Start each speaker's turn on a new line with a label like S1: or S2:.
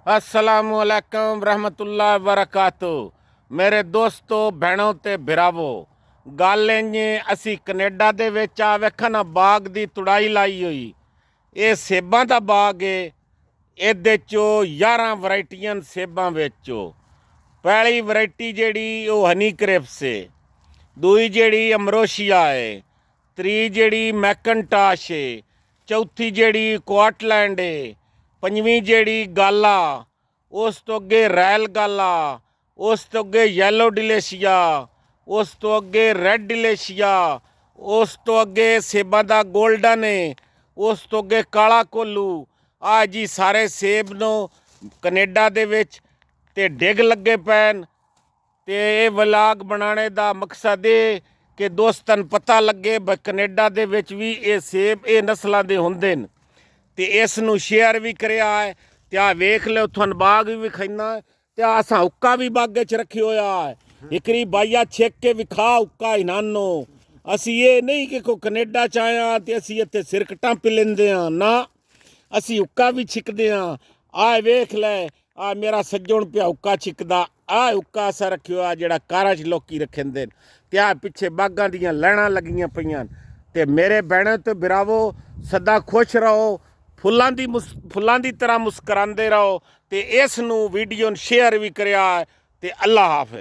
S1: अस्सलामुअलैकुम रहमतुल्लाह वरकातु। मेरे दोस्तों भैनों ते भरावो, गल इंजे असी कनेडा दे विच आ वेखना बाग दी तुड़ाई लाई हुई। ये सेबां दा बाग है। इहदे चो 11 वैरायटियां सेबां विचो पहली वैरायटी जेड़ी वो हनी क्रिप्स है, दूई जेड़ी अमरोशिया है, त्री जेड़ी मैकनटाश है, चौथी जेड़ी क्वाटलैंड है, पंजवीं जेड़ी गाला, उस तो अगे रैल गाला, उस तो अगे येलो डिलेशिया, उस तो अगे रैड डिलेशिया, उस तो अगे सेबां दा गोल्डन है, उस तो अगे काला कोलू। आ जी सारे सेब नो कनेडा दे विच ते डिग लगे पैन। ते ये व्लॉग बनाने दा मकसद ये कि दोस्तन पता लगे ब कनेडा दे विच भी ये सेब ये नस्लों के होंदे न ते इस नूं शेयर भी करिया है। ते आ वेख लो तुहानूं बाग भी विखाइना ते असां हुक्का भी बागे च रखी होया है। एकरी बाइया छेक के विखा हुक्का इनानो। असी ये नहीं कि कोई कनेडा च आया ते असी इत्थे सिरकटां पी लेंदे हां ना, असी हुक्का भी छिकदे हां। आ वेख लै, आ मेरा सज्जण पिया हुक्का छिकदा। आ हुक्का असा रखियो आ जेड़ा कारां च लोकी रखेंदे न। ते आ पिछे बागां दियां लैणां लगियां पईयां न। ते मेरे भैणों ते भरावो, सदा खुश रहो, फुल्लां दी तरह मुस्करांदे रहो। ते इस नूं वीडियो शेयर भी करिया। ते अल्लाह हाफिज़।